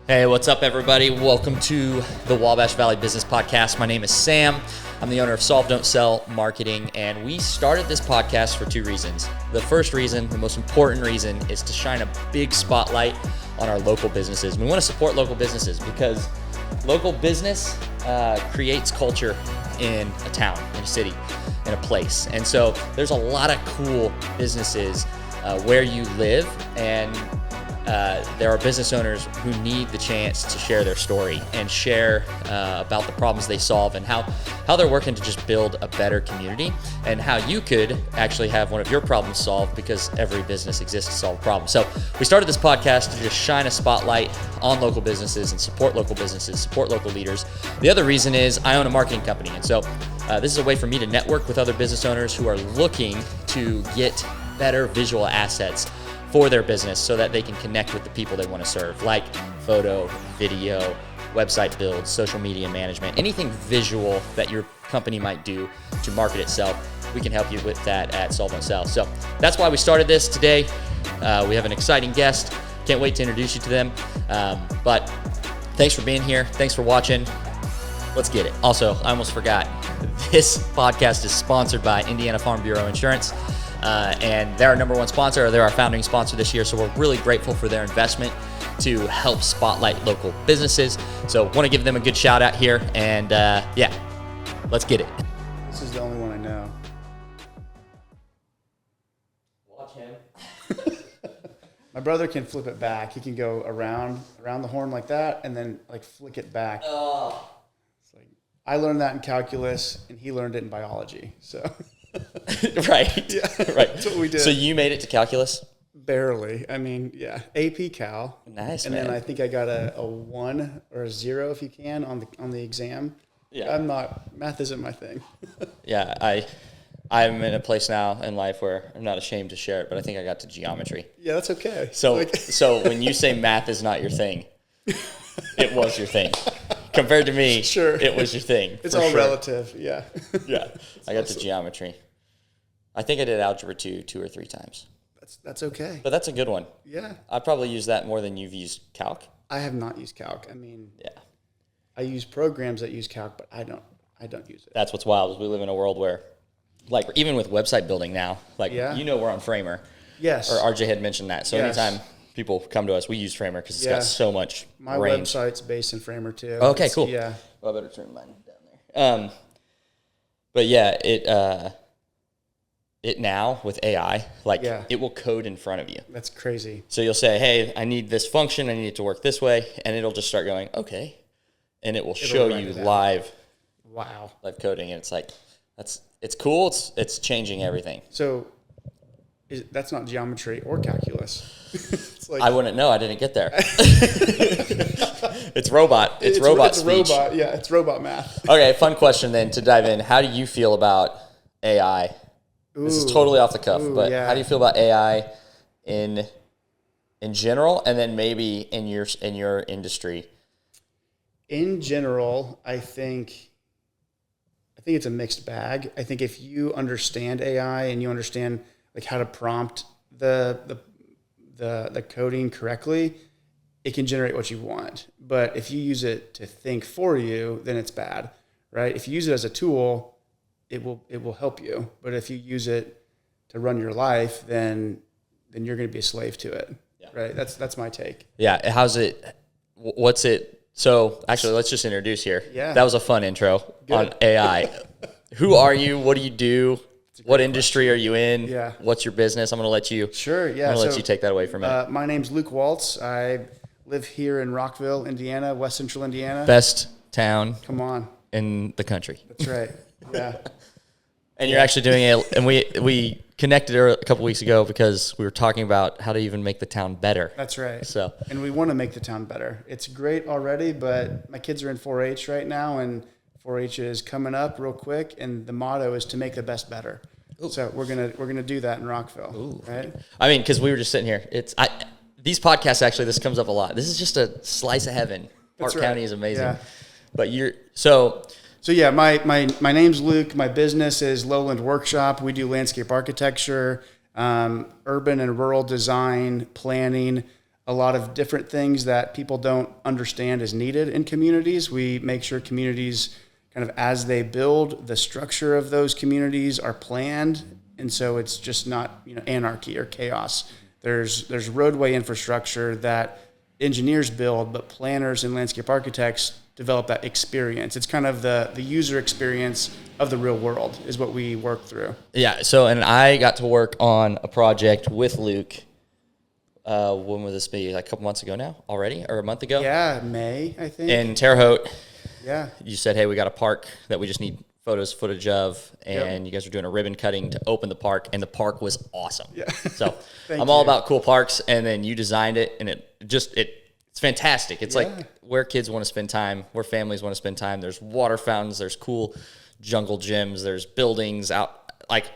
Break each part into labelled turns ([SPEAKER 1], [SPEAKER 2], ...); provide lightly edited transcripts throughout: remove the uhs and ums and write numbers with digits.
[SPEAKER 1] Hey, what's up, everybody? Welcome to the Wabash Valley Business Podcast. My name is Sam. I'm the owner of Solve Don't Sell Marketing, and we started this podcast for two reasons. The first reason, the most important reason, is to shine a big spotlight on our local businesses. We want to support local businesses because local business creates culture in a town, in a city, in a place. And so there's a lot of cool businesses where you live, and there are business owners who need the chance to share their story and share about the problems they solve and how they're working to just build a better community, and how you could actually have one of your problems solved, because every business exists to solve a problem. So we started this podcast to just shine a spotlight on local businesses and support local businesses, support local leaders. The other reason is I own a marketing company, and so this is a way for me to network with other business owners who are looking to get better visual assets for their business so that they can connect with the people they want to serve, like photo, video, website builds, social media management, anything visual that your company might do to market itself. We can help you with that at Solve Don't Sell. So that's why we started this today. We have an exciting guest. Can't wait to introduce you to them. But thanks for being here. Thanks for watching. Let's get it. Also, I almost forgot, this podcast is sponsored by Indiana Farm Bureau Insurance. And they're our number one sponsor. They're our founding sponsor this year. So we're really grateful for their investment to help spotlight local businesses. So want to give them a good shout out here. And yeah, let's get it.
[SPEAKER 2] This is the only one I know.
[SPEAKER 1] Watch him.
[SPEAKER 2] My brother can flip it back. He can go around the horn like that and then like flick it back.
[SPEAKER 1] Oh.
[SPEAKER 2] It's like, I learned that in calculus and he learned it in biology. So
[SPEAKER 1] Right.
[SPEAKER 2] Yeah,
[SPEAKER 1] right.
[SPEAKER 2] that's what we did.
[SPEAKER 1] So you made it to calculus?
[SPEAKER 2] Barely. I mean, yeah, AP Cal.
[SPEAKER 1] Nice,
[SPEAKER 2] and
[SPEAKER 1] man.
[SPEAKER 2] then I think I got a 1 or a 0 if you can on the exam.
[SPEAKER 1] Yeah.
[SPEAKER 2] Math isn't my thing.
[SPEAKER 1] Yeah, I'm in a place now in life where I'm not ashamed to share it, but I think I got to geometry.
[SPEAKER 2] Yeah, that's okay.
[SPEAKER 1] So so when you say math is not your thing, it was your thing. Compared to me,
[SPEAKER 2] Sure.
[SPEAKER 1] It was your thing.
[SPEAKER 2] It's all relative, yeah.
[SPEAKER 1] Yeah, I got to geometry. I think I did algebra 2 or 3 times.
[SPEAKER 2] That's okay.
[SPEAKER 1] But that's a good one.
[SPEAKER 2] Yeah.
[SPEAKER 1] I probably use that more than you've used calc.
[SPEAKER 2] I have not used calc. I mean,
[SPEAKER 1] Yeah.
[SPEAKER 2] I use programs that use calc, but I don't use it.
[SPEAKER 1] That's what's wild, is we live in a world where, like, even with website building now, like,
[SPEAKER 2] Yeah.
[SPEAKER 1] you know, we're on Framer.
[SPEAKER 2] Yes.
[SPEAKER 1] Or RJ had mentioned that. So
[SPEAKER 2] Yes.
[SPEAKER 1] anytime people come to us, we use Framer because it's
[SPEAKER 2] Yeah.
[SPEAKER 1] got so much
[SPEAKER 2] My
[SPEAKER 1] range.
[SPEAKER 2] website's based in Framer too.
[SPEAKER 1] Okay, cool.
[SPEAKER 2] Yeah.
[SPEAKER 1] Well, I better turn mine down there. But yeah, it now with AI, like,
[SPEAKER 2] Yeah.
[SPEAKER 1] it will code in front of you.
[SPEAKER 2] That's crazy.
[SPEAKER 1] So you'll say, hey, I need this function, I need it to work this way, and it'll just start going, okay. And it will show
[SPEAKER 2] write
[SPEAKER 1] you
[SPEAKER 2] it out.
[SPEAKER 1] live coding, and it's like, it's cool, it's changing everything.
[SPEAKER 2] So that's not geometry or calculus. It's like,
[SPEAKER 1] I wouldn't know, I didn't get there. It's robot. It's robot speech.
[SPEAKER 2] Robot, yeah, it's robot math.
[SPEAKER 1] Okay, fun question then to dive in. How do you feel about AI? This is totally off the cuff, but
[SPEAKER 2] yeah.
[SPEAKER 1] how do you feel about AI in general, and then maybe in your industry?
[SPEAKER 2] In general, I think it's a mixed bag. I think if you understand AI and you understand like how to prompt the coding correctly, it can generate what you want. But if you use it to think for you, then it's bad, right? If you use it as a tool, it will help you. But if you use it to run your life, then you're going to be a slave to it, right? That's my take.
[SPEAKER 1] Yeah, what's it? So actually, let's just introduce here.
[SPEAKER 2] Yeah.
[SPEAKER 1] That was a fun intro on AI. Who are you? What do you do? What industry are you in?
[SPEAKER 2] Yeah.
[SPEAKER 1] What's your business? I'm going to let you.
[SPEAKER 2] Sure. Yeah.
[SPEAKER 1] I'm going to let you take that away from it.
[SPEAKER 2] My name's Luke Waltz. I live here in Rockville, Indiana, West Central Indiana.
[SPEAKER 1] Best town
[SPEAKER 2] Come on.
[SPEAKER 1] in the country.
[SPEAKER 2] That's right. Yeah.
[SPEAKER 1] And you're actually doing it, and we connected a couple weeks ago because we were talking about how to even make the town better.
[SPEAKER 2] That's right.
[SPEAKER 1] So,
[SPEAKER 2] and we want to make the town better. It's great already, but my kids are in 4-H right now, and 4-H is coming up real quick, and the motto is to make the best better. Ooh. So we're gonna do that in Rockville. Ooh. Right?
[SPEAKER 1] I mean, because we were just sitting here. These podcasts, actually, this comes up a lot. This is just a slice of heaven. Park County is amazing.
[SPEAKER 2] Yeah.
[SPEAKER 1] But so
[SPEAKER 2] yeah, my name's Luke. My business is Lowland Workshop. We do landscape architecture, urban and rural design, planning. a lot of different things that people don't understand is needed in communities. We make sure communities kind of as they build, the structure of those communities are planned. And so it's just not, anarchy or chaos. There's roadway infrastructure that engineers build, but planners and landscape architects develop that experience. It's kind of the user experience of the real world is what we work through.
[SPEAKER 1] Yeah. So, and I got to work on a project with Luke. When would this be? Like a couple months ago now already, or a month ago?
[SPEAKER 2] Yeah, May, I think.
[SPEAKER 1] In Terre Haute.
[SPEAKER 2] Yeah.
[SPEAKER 1] You said, hey, we got a park that we just need footage of, and you guys were doing a ribbon cutting to open the park, and the park was awesome. Yeah. So I'm all about cool parks, and then you designed it, and it's fantastic. It's like where kids want to spend time, where families want to spend time. There's water fountains, there's cool jungle gyms, there's buildings out, like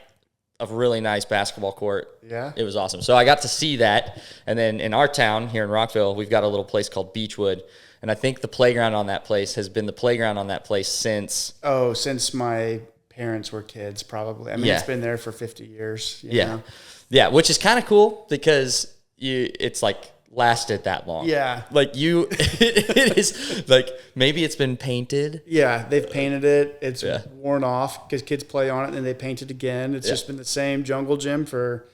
[SPEAKER 1] a really nice basketball court.
[SPEAKER 2] Yeah.
[SPEAKER 1] It was awesome. So I got to see that, and then in our town here in Rockville, we've got a little place called Beechwood. And I think the playground on that place has been the playground on that place since...
[SPEAKER 2] Oh, since my parents were kids, probably. I mean, it's been there for 50 years. You know?
[SPEAKER 1] Yeah, which is kind of cool because it's like lasted that long.
[SPEAKER 2] Yeah.
[SPEAKER 1] Like it is like maybe it's been painted.
[SPEAKER 2] Yeah, they've painted it. It's worn off because kids play on it and then they paint it again. It's just been the same jungle gym for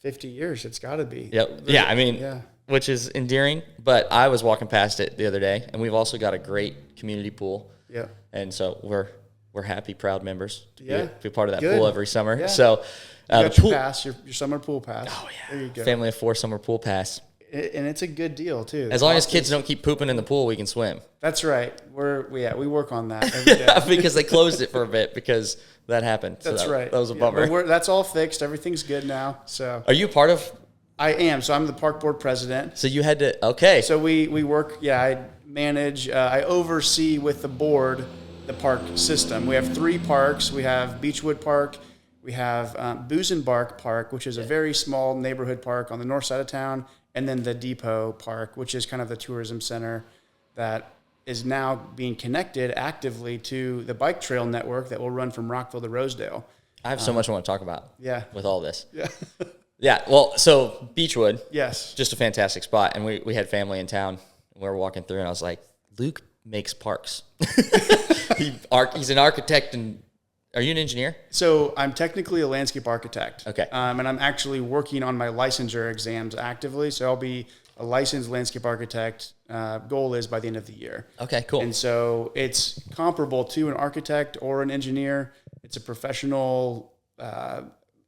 [SPEAKER 2] 50 years. It's got to be.
[SPEAKER 1] Yep. Yeah, I mean... Which is endearing, but I was walking past it the other day, and we've also got a great community pool.
[SPEAKER 2] Yeah.
[SPEAKER 1] And so we're happy, proud members to be part of that
[SPEAKER 2] Good.
[SPEAKER 1] pool every summer.
[SPEAKER 2] Yeah.
[SPEAKER 1] So
[SPEAKER 2] you got
[SPEAKER 1] the pool,
[SPEAKER 2] your pass, your summer pool pass.
[SPEAKER 1] Oh yeah.
[SPEAKER 2] There you go.
[SPEAKER 1] Family of 4 summer pool pass.
[SPEAKER 2] And it's a good deal too.
[SPEAKER 1] As long as kids don't keep pooping in the pool, we can swim.
[SPEAKER 2] That's right. We work on that every day.
[SPEAKER 1] Because they closed it for a bit because that happened. So
[SPEAKER 2] That's right.
[SPEAKER 1] That was a bummer.
[SPEAKER 2] But that's all fixed. Everything's good now. So
[SPEAKER 1] are you part of?
[SPEAKER 2] I am. So I'm the park board president.
[SPEAKER 1] So you had to, okay.
[SPEAKER 2] So we work, I manage, I oversee with the board the park system. We have 3 parks. We have Beechwood Park. We have Booze and Bark Park, which is a very small neighborhood park on the north side of town. And then the Depot Park, which is kind of the tourism center that is now being connected actively to the bike trail network that will run from Rockville to Rosedale.
[SPEAKER 1] I have so much I want to talk about with all this.
[SPEAKER 2] Yeah.
[SPEAKER 1] Yeah, well, so Beechwood,
[SPEAKER 2] yes,
[SPEAKER 1] just a fantastic spot, and we had family in town. We were walking through, and I was like, Luke makes parks. He's an architect, and are you an engineer?
[SPEAKER 2] So I'm technically a landscape architect.
[SPEAKER 1] Okay.
[SPEAKER 2] And I'm actually working on my licensure exams actively, so I'll be a licensed landscape architect. Goal is by the end of the year.
[SPEAKER 1] Okay, cool.
[SPEAKER 2] And so it's comparable to an architect or an engineer. It's a professional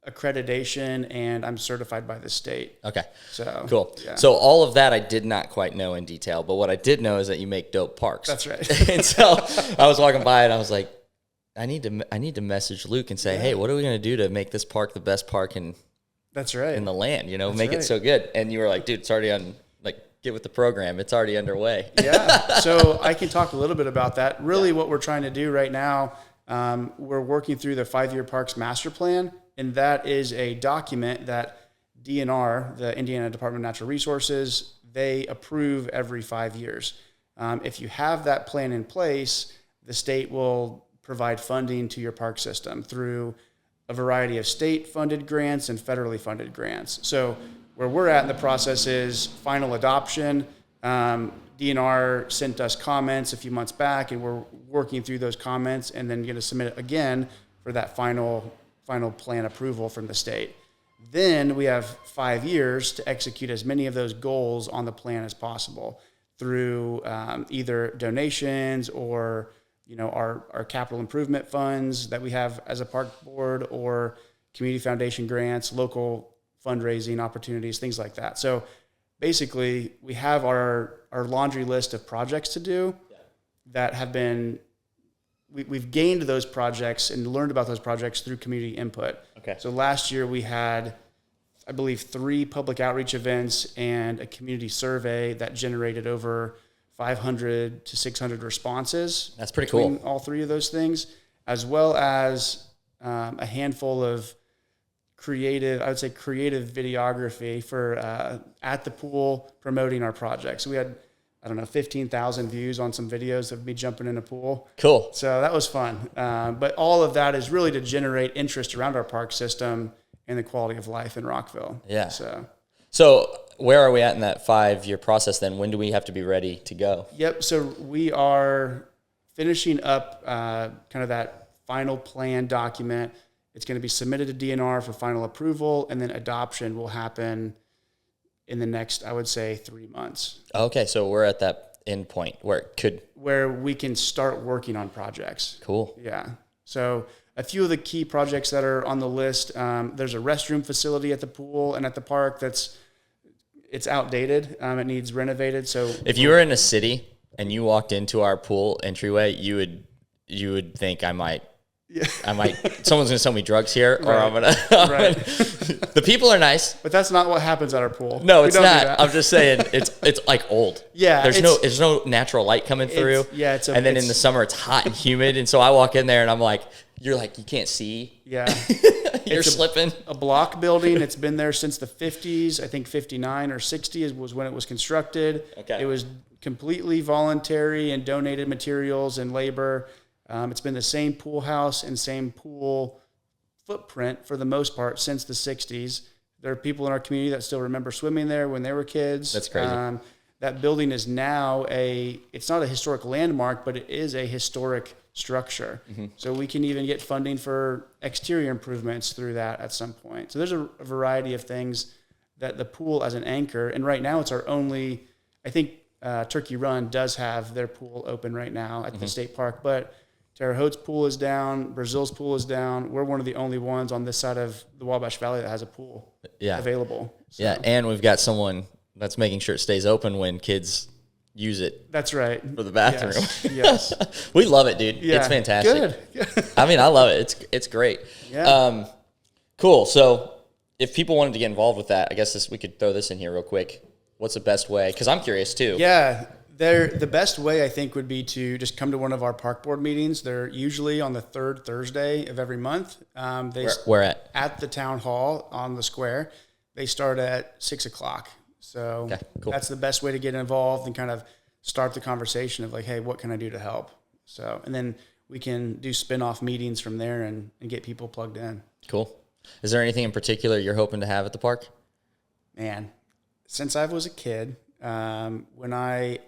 [SPEAKER 2] accreditation, and I'm certified by the state.
[SPEAKER 1] Okay.
[SPEAKER 2] So
[SPEAKER 1] cool.
[SPEAKER 2] Yeah.
[SPEAKER 1] So all of that I did not quite know in detail, but what I did know is that you make dope parks.
[SPEAKER 2] That's right.
[SPEAKER 1] And so I was walking by and I was like, I need to message Luke and say, hey, what are we going to do to make this park the best park in
[SPEAKER 2] That's right.
[SPEAKER 1] in the land,
[SPEAKER 2] That's
[SPEAKER 1] make
[SPEAKER 2] right.
[SPEAKER 1] it so good. And you were like, dude, it's already on, like, get with the program. It's already underway.
[SPEAKER 2] Yeah. So I can talk a little bit about that. Really what we're trying to do right now, we're working through the 5-year parks master plan. And that is a document that DNR, the Indiana Department of Natural Resources, they approve every 5 years. If you have that plan in place, the state will provide funding to your park system through a variety of state-funded grants and federally funded grants. So where we're at in the process is final adoption. DNR sent us comments a few months back, and we're working through those comments and then going to submit it again for that final plan approval from the state. Then we have 5 years to execute as many of those goals on the plan as possible through either donations or our capital improvement funds that we have as a park board, or community foundation grants, local fundraising opportunities, things like that. So basically we have our laundry list of projects to do that have been, we've gained those projects and learned about those projects through community input.
[SPEAKER 1] Okay.
[SPEAKER 2] So last year we had, I believe, 3 public outreach events and a community survey that generated over 500 to 600 responses.
[SPEAKER 1] That's pretty cool.
[SPEAKER 2] All 3 of those things, as well as a handful of creative videography for at the pool promoting our project. So we had, 15,000 views on some videos of me jumping in a pool.
[SPEAKER 1] Cool.
[SPEAKER 2] So that was fun. But all of that is really to generate interest around our park system and the quality of life in Rockville.
[SPEAKER 1] Yeah.
[SPEAKER 2] So
[SPEAKER 1] where are we at in that 5-year process then? When do we have to be ready to go?
[SPEAKER 2] Yep. So we are finishing up kind of that final plan document. It's going to be submitted to DNR for final approval, and then adoption will happen in the next, I would say, 3 months.
[SPEAKER 1] Okay, so we're at that end point where
[SPEAKER 2] we can start working on projects.
[SPEAKER 1] Cool.
[SPEAKER 2] Yeah. So a few of the key projects that are on the list, there's a restroom facility at the pool and at the park it's outdated. It needs renovated. So
[SPEAKER 1] if you were in a city and you walked into our pool entryway, you would think someone's gonna sell me drugs here, or I'm gonna. The people are nice,
[SPEAKER 2] but that's not what happens at our pool.
[SPEAKER 1] No, it's not. I'm just saying it's like old.
[SPEAKER 2] Yeah,
[SPEAKER 1] there's no natural light coming through. And then in the summer it's hot and humid, and so I walk in there and I'm like, you can't see.
[SPEAKER 2] Yeah,
[SPEAKER 1] you're slipping.
[SPEAKER 2] A block building. It's been there since the 50s. I think 59 or 60 was when it was constructed.
[SPEAKER 1] Okay,
[SPEAKER 2] it was completely voluntary and donated materials and labor. It's been the same pool house and same pool footprint for the most part since the 60s. There are people in our community that still remember swimming there when they were kids.
[SPEAKER 1] That's crazy.
[SPEAKER 2] That building is now it's not a historic landmark, but it is a historic structure. Mm-hmm. So we can even get funding for exterior improvements through that at some point. So there's a variety of things that the pool as an anchor, and right now it's our only, I think Turkey Run does have their pool open right now at the state park, but Terre Haute's pool is down. Brazil's pool is down. We're one of the only ones on this side of the Wabash Valley that has a pool available. So.
[SPEAKER 1] Yeah, and we've got someone that's making sure it stays open when kids use it.
[SPEAKER 2] That's right.
[SPEAKER 1] For the bathroom.
[SPEAKER 2] Yes.
[SPEAKER 1] We love it, dude.
[SPEAKER 2] Yeah.
[SPEAKER 1] It's fantastic.
[SPEAKER 2] Good.
[SPEAKER 1] I mean, I love it. It's great.
[SPEAKER 2] Yeah.
[SPEAKER 1] Cool. So if people wanted to get involved with that, I guess we could throw this in here real quick. What's the best way? Because I'm curious too.
[SPEAKER 2] Yeah. The best way, I think, would be to just come to one of our park board meetings. They're usually on the third Thursday of every month.
[SPEAKER 1] Where at?
[SPEAKER 2] At the town hall on the square. They start at 6:00. So
[SPEAKER 1] cool.
[SPEAKER 2] That's the best way to get involved and kind of start the conversation of like, hey, what can I do to help? So, and then we can do spin-off meetings from there and get people plugged in.
[SPEAKER 1] Cool. Is there anything in particular you're hoping to have at the park?
[SPEAKER 2] Man, since I was a kid, when I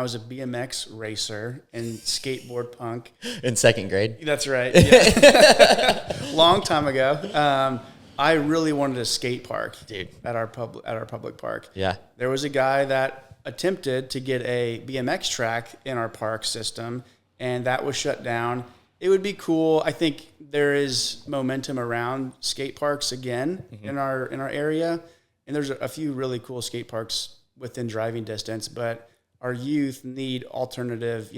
[SPEAKER 2] was a BMX racer and skateboard punk.
[SPEAKER 1] In second grade?
[SPEAKER 2] That's right. Yeah. Long time ago. I really wanted a skate park,
[SPEAKER 1] dude,
[SPEAKER 2] at our public park.
[SPEAKER 1] Yeah.
[SPEAKER 2] There was a guy that attempted to get a BMX track in our park system, and that was shut down. It would be cool. I think there is momentum around skate parks again in our area, and there's a few really cool skate parks within driving distance, but our youth need alternative,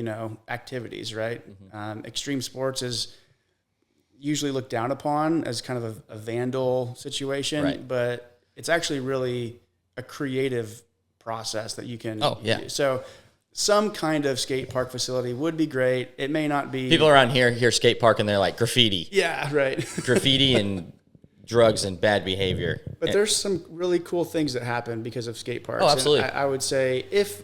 [SPEAKER 2] activities, right? Mm-hmm. Extreme sports is usually looked down upon as kind of a vandal situation,
[SPEAKER 1] right,
[SPEAKER 2] but it's actually really a creative process that you can use. So some kind of skate park facility would be great. It may not be.
[SPEAKER 1] People around here hear skate park and they're like graffiti.
[SPEAKER 2] Yeah, right.
[SPEAKER 1] Graffiti and drugs and bad behavior.
[SPEAKER 2] But there's some really cool things that happen because of skate parks.
[SPEAKER 1] Oh, absolutely.
[SPEAKER 2] I would say if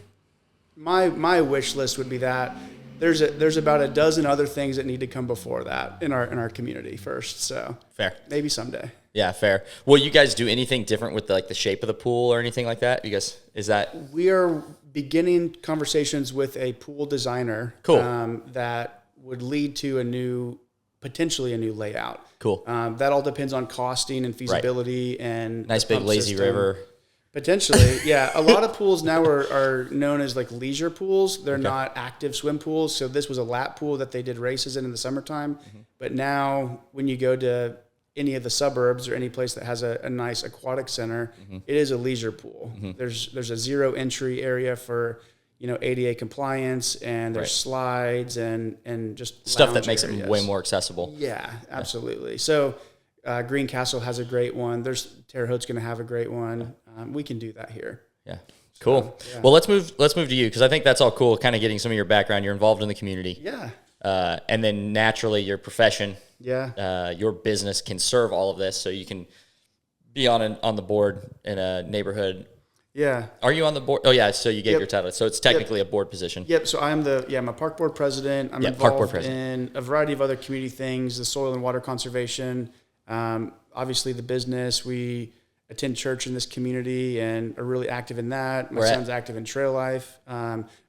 [SPEAKER 2] my wish list would be that there's about a dozen other things that need to come before that in our community first. So
[SPEAKER 1] fair.
[SPEAKER 2] Maybe someday.
[SPEAKER 1] Yeah, fair. Will you guys do anything different with the shape of the pool or anything like that? Because
[SPEAKER 2] we are beginning conversations with a pool designer.
[SPEAKER 1] Cool.
[SPEAKER 2] That would lead to potentially a new layout.
[SPEAKER 1] Cool.
[SPEAKER 2] That all depends on costing and feasibility and
[SPEAKER 1] nice big lazy
[SPEAKER 2] system.
[SPEAKER 1] river.
[SPEAKER 2] Potentially, yeah. A lot of pools now are known as like leisure pools. They're not active swim pools. So this was a lap pool that they did races in the summertime. Mm-hmm. But now when you go to any of the suburbs or any place that has a nice aquatic center, it is a leisure pool. Mm-hmm. There's a zero entry area for ADA compliance, and there's slides and just
[SPEAKER 1] stuff that makes
[SPEAKER 2] areas.
[SPEAKER 1] it way more accessible.
[SPEAKER 2] Yeah, absolutely. So Greencastle has a great one. Terre Haute's going to have a great one. We can do that here.
[SPEAKER 1] Yeah. Cool. So, yeah. Well, let's move to you, because I think that's all cool, kind of getting some of your background. You're involved in the community.
[SPEAKER 2] Yeah.
[SPEAKER 1] And then naturally your profession, your business can serve all of this, so you can be on the board in a neighborhood.
[SPEAKER 2] Yeah.
[SPEAKER 1] Are you on the board? Oh yeah. So you gave your title. So it's technically a board position.
[SPEAKER 2] Yep. So I'm a park board president. I'm involved in a variety of other community things, the soil and water conservation, obviously the business. We attend church in this community and are really active in that. My
[SPEAKER 1] Where at?
[SPEAKER 2] son's active in trail life,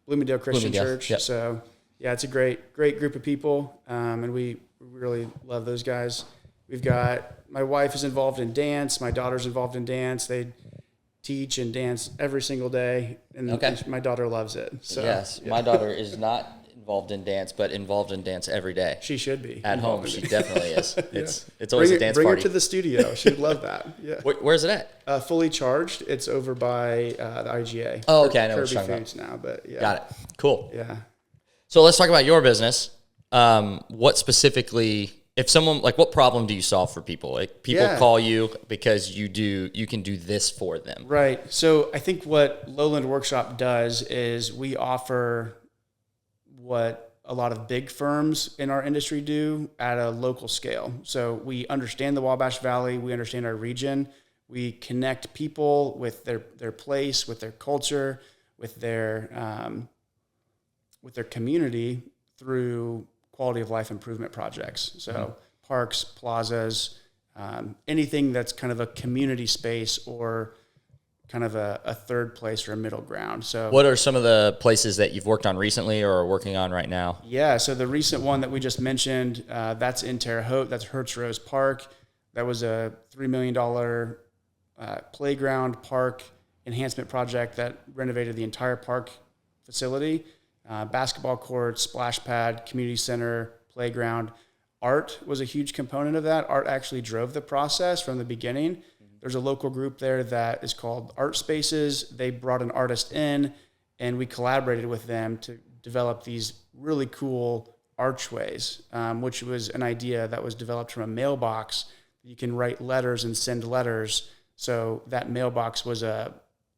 [SPEAKER 2] Bloomingdale Christian Church.
[SPEAKER 1] Yep.
[SPEAKER 2] So yeah, it's a great group of people. And we really love those guys. We've got, my wife is involved in dance. My daughter's involved in dance. They teach and dance every single day. And my daughter loves it. So,
[SPEAKER 1] yes. My daughter is not involved in dance, but involved in dance every day.
[SPEAKER 2] She should be.
[SPEAKER 1] At home, she definitely is. It's always a dance
[SPEAKER 2] bring
[SPEAKER 1] party.
[SPEAKER 2] her to the studio. She'd love that. Yeah.
[SPEAKER 1] Where's it at?
[SPEAKER 2] Fully Charged. It's over by the IGA.
[SPEAKER 1] Oh, okay. I know
[SPEAKER 2] Kirby
[SPEAKER 1] what you're talking
[SPEAKER 2] Foods now, but yeah.
[SPEAKER 1] Got it. Cool.
[SPEAKER 2] Yeah.
[SPEAKER 1] So let's talk about your business. What specifically, if someone, like, what problem do you solve for people? Like, people call you because you can do this for them.
[SPEAKER 2] Right. So I think what Lowland Workshop does is we offer what a lot of big firms in our industry do at a local scale. So we understand the Wabash Valley, we understand our region, we connect people with their place, with their culture, with their community through quality of life improvement projects. So parks, plazas, anything that's kind of a community space or kind of a third place or a middle ground. So
[SPEAKER 1] what are some of the places that you've worked on recently or are working on right now?
[SPEAKER 2] Yeah, so the recent one that we just mentioned, that's in Terre Haute, that's Hertz Rose Park. That was a $3 million playground park enhancement project that renovated the entire park facility. Basketball courts, splash pad, community center, playground. Art was a huge component of that. Art actually drove the process from the beginning. There's a local group there that is called Art Spaces. They brought an artist in, and we collaborated with them to develop these really cool archways, which was an idea that was developed from a mailbox. You can write letters and send letters. So that mailbox was a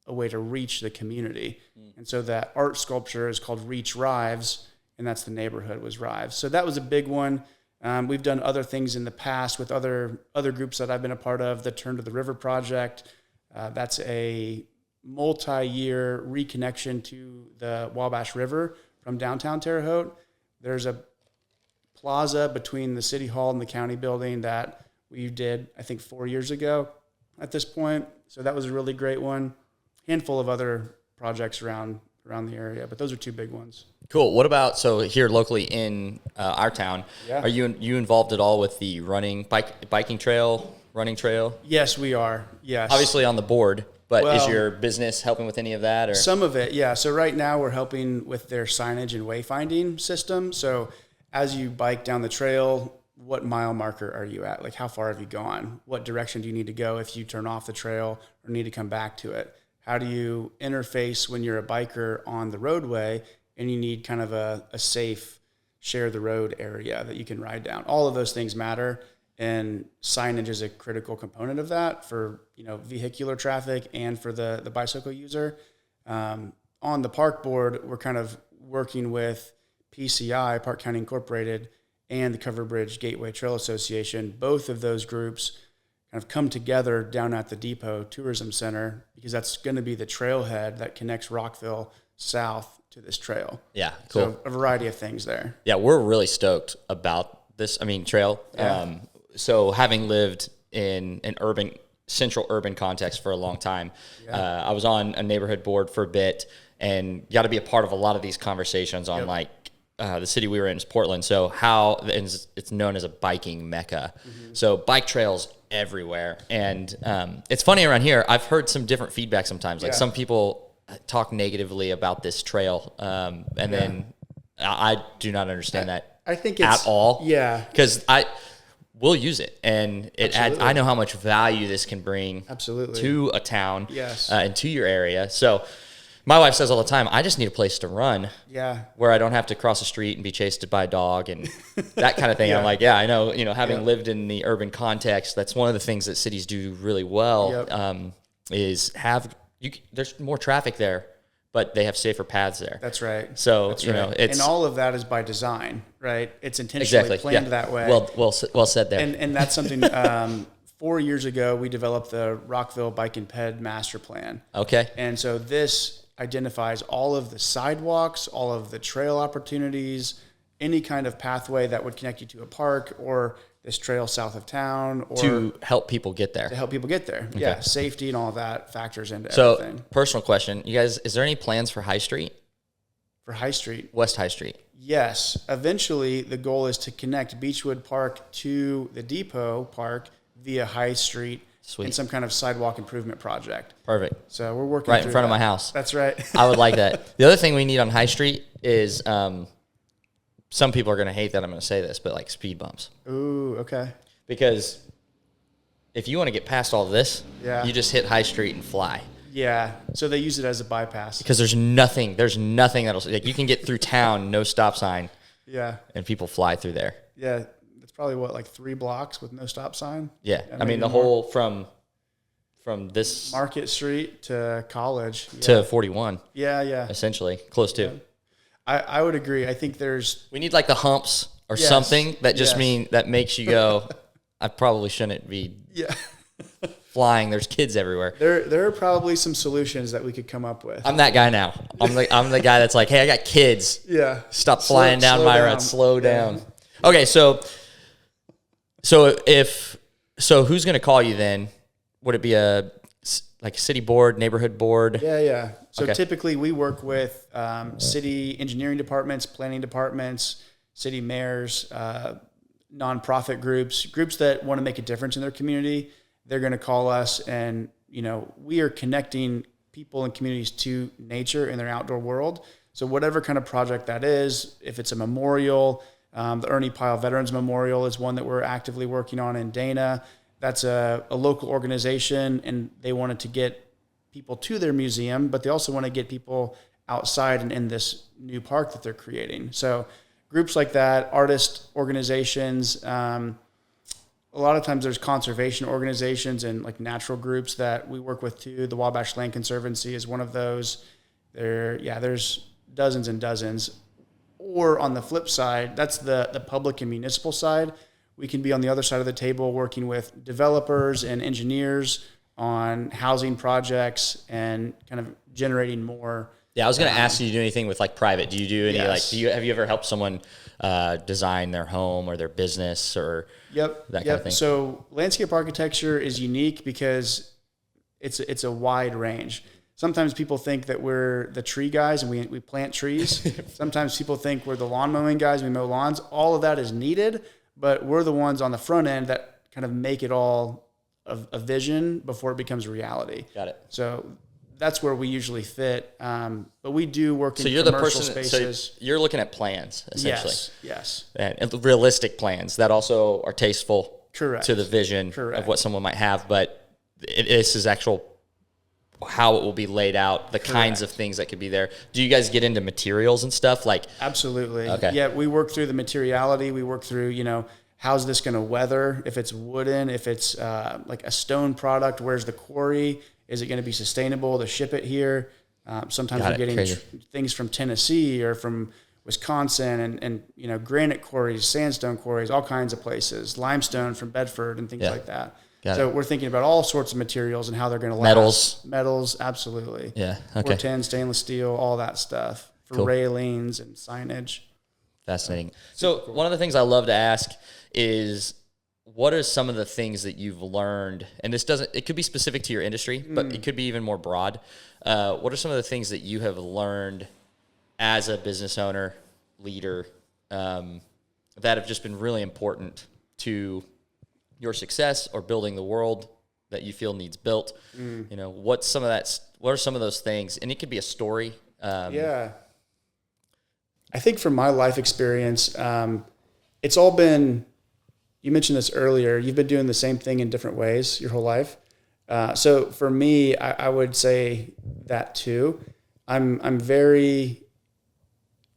[SPEAKER 2] way to reach the community. And so that art sculpture is called Reach Rives, and that's the neighborhood was Rives. So that was a big one. We've done other things in the past with other groups that I've been a part of. The Turn to the River Project. That's a multi-year reconnection to the Wabash River from downtown Terre Haute. There's a plaza between the city hall and the county building that we did, I think, 4 years ago at this point. So that was a really great one. Handful of other projects around the area, but those are two big ones.
[SPEAKER 1] Cool. What about, so here locally in our town, are you involved at all with the biking trail, running trail?
[SPEAKER 2] Yes, we are. Yes.
[SPEAKER 1] Obviously on the board, but is your business helping with any of that? Or
[SPEAKER 2] some of it, yeah. So right now we're helping with their signage and wayfinding system. So as you bike down the trail, what mile marker are you at? Like, how far have you gone? What direction do you need to go if you turn off the trail or need to come back to it? How do you interface when you're a biker on the roadway and you need kind of a safe share the road area that you can ride down? All of those things matter, and signage is a critical component of that for, vehicular traffic and for the bicycle user. On the park board, we're kind of working with PCI, Park County Incorporated, and the Cover Bridge Gateway Trail Association. Both of those groups kind of come together down at the Depot Tourism Center, because that's going to be the trailhead that connects Rockville south to this trail.
[SPEAKER 1] Yeah, cool.
[SPEAKER 2] So a variety of things there.
[SPEAKER 1] Yeah, we're really stoked about this, trail.
[SPEAKER 2] Yeah.
[SPEAKER 1] So having lived in an central urban context for a long time, I was on a neighborhood board for a bit and got to be a part of a lot of these conversations on the city we were in is Portland. So it's known as a biking mecca. Mm-hmm. So bike trails everywhere. And it's funny around here, I've heard some different feedback sometimes. Like some people talk negatively about this trail. Then I do not understand that
[SPEAKER 2] I think it's,
[SPEAKER 1] at all.
[SPEAKER 2] Yeah.
[SPEAKER 1] Because we'll use it, and it adds, I know how much value this can bring to a town and to your area. So my wife says all the time, I just need a place to run where I don't have to cross the street and be chased by a dog and that kind of thing. I'm like, I know, having lived in the urban context, that's one of the things that cities do really well, is there's more traffic there, but they have safer paths there.
[SPEAKER 2] That's right.
[SPEAKER 1] So,
[SPEAKER 2] it's...
[SPEAKER 1] And
[SPEAKER 2] all of that is by design, right? It's intentionally planned that way.
[SPEAKER 1] Well said there.
[SPEAKER 2] And that's something, 4 years ago, we developed the Rockville Bike and Ped Master Plan.
[SPEAKER 1] Okay.
[SPEAKER 2] And so this identifies all of the sidewalks, all of the trail opportunities, any kind of pathway that would connect you to a park or this trail south of town, or
[SPEAKER 1] to help people get there.
[SPEAKER 2] to help people get there.
[SPEAKER 1] Okay.
[SPEAKER 2] Yeah, safety and all of that factors into
[SPEAKER 1] So,
[SPEAKER 2] everything.
[SPEAKER 1] personal question, you guys, is there any plans for High Street?
[SPEAKER 2] For High Street,
[SPEAKER 1] West High Street?
[SPEAKER 2] yes. Eventually, the goal is to connect Beechwood Park to the Depot Park via High Street.
[SPEAKER 1] Sweet.
[SPEAKER 2] In some kind of sidewalk improvement project.
[SPEAKER 1] Perfect.
[SPEAKER 2] So we're working
[SPEAKER 1] Right in
[SPEAKER 2] through
[SPEAKER 1] front of
[SPEAKER 2] that.
[SPEAKER 1] my house.
[SPEAKER 2] That's right.
[SPEAKER 1] I would like that. The other thing we need on High Street is, some people are going to hate that I'm going to say this, but like speed bumps.
[SPEAKER 2] Ooh, okay.
[SPEAKER 1] Because if you want to get past all this,
[SPEAKER 2] Yeah.
[SPEAKER 1] you just hit High Street and fly.
[SPEAKER 2] Yeah. So they use it as a bypass.
[SPEAKER 1] Because there's nothing that'll, like, you can get through town, no stop sign,
[SPEAKER 2] Yeah.
[SPEAKER 1] and people fly through there.
[SPEAKER 2] Yeah. It's probably what, like 3 blocks with no stop sign?
[SPEAKER 1] Yeah. I mean,
[SPEAKER 2] maybe
[SPEAKER 1] the
[SPEAKER 2] more.
[SPEAKER 1] whole from this
[SPEAKER 2] Market Street to College. Yeah.
[SPEAKER 1] to 41,
[SPEAKER 2] Yeah.
[SPEAKER 1] essentially, close to.
[SPEAKER 2] I would agree. I think there's,
[SPEAKER 1] We need like the humps or
[SPEAKER 2] Yes.
[SPEAKER 1] something that just
[SPEAKER 2] Yes.
[SPEAKER 1] that makes you go, I probably shouldn't be
[SPEAKER 2] yeah.
[SPEAKER 1] flying. There's kids everywhere.
[SPEAKER 2] There are probably some solutions that we could come up with.
[SPEAKER 1] I'm that guy now. I'm the guy that's like, hey, I got kids.
[SPEAKER 2] Yeah.
[SPEAKER 1] Stop flying down
[SPEAKER 2] slow
[SPEAKER 1] my
[SPEAKER 2] down.
[SPEAKER 1] road. Slow
[SPEAKER 2] Yeah.
[SPEAKER 1] down. Okay, so who's going to call you then? Would it be a city board, neighborhood board?
[SPEAKER 2] Yeah. So
[SPEAKER 1] Okay.
[SPEAKER 2] typically we work with city engineering departments, planning departments, city mayors, nonprofit groups that want to make a difference in their community. They're going to call us, and we are connecting people and communities to nature in their outdoor world. So whatever kind of project that is, if it's a memorial, the Ernie Pyle Veterans Memorial is one that we're actively working on in Dana. That's a local organization, and they wanted to get people to their museum, but they also want to get people outside and in this new park that they're creating. So groups like that, artist organizations, a lot of times there's conservation organizations and like natural groups that we work with too. The Wabash Land Conservancy is one of those. There's dozens and dozens. Or on the flip side, that's the public and municipal side. We can be on the other side of the table working with developers and engineers on housing projects and kind of generating more.
[SPEAKER 1] Yeah, I was going to ask you to do anything with like private. Do you do any
[SPEAKER 2] Yes.
[SPEAKER 1] have you ever helped someone design their home or their business or that kind of thing?
[SPEAKER 2] So landscape architecture is unique because it's a wide range. Sometimes people think that we're the tree guys and we plant trees. Sometimes people think we're the lawn mowing guys, we mow lawns. All of that is needed, but we're the ones on the front end that kind of make it all a vision before it becomes reality.
[SPEAKER 1] Got it.
[SPEAKER 2] So that's where we usually fit. But we do work in
[SPEAKER 1] So you're the
[SPEAKER 2] commercial
[SPEAKER 1] person.
[SPEAKER 2] spaces.
[SPEAKER 1] So you're looking at plans essentially,
[SPEAKER 2] Yes.
[SPEAKER 1] and realistic plans that also are tasteful
[SPEAKER 2] Correct.
[SPEAKER 1] to the vision
[SPEAKER 2] Correct.
[SPEAKER 1] of what someone might have. But this is actual how it will be laid out, the kinds of things that could be there. Do you guys get into materials and stuff like?
[SPEAKER 2] Absolutely.
[SPEAKER 1] Okay.
[SPEAKER 2] Yeah, we work through the materiality. We work through, how's this going to weather? If it's wooden, if it's like a stone product, where's the quarry? Is it going to be sustainable to ship it here? Sometimes we're getting things from Tennessee or from Wisconsin and granite quarries, sandstone quarries, all kinds of places, limestone from Bedford and things like that. So we're thinking about all sorts of materials and how they're going to last. Metals, absolutely.
[SPEAKER 1] Yeah. Okay.
[SPEAKER 2] 410, stainless steel, all that stuff for railings and signage.
[SPEAKER 1] Fascinating. So one of the things I love to ask is, what are some of the things that you've learned? And it could be specific to your industry, but it could be even more broad. What are some of the things that you have learned as a business owner, leader, that have just been really important to your success or building the world that you feel needs built? What are some of those things? And it could be a story.
[SPEAKER 2] I think from my life experience, it's all been, you mentioned this earlier, you've been doing the same thing in different ways your whole life. So for me, I would say that too. I'm very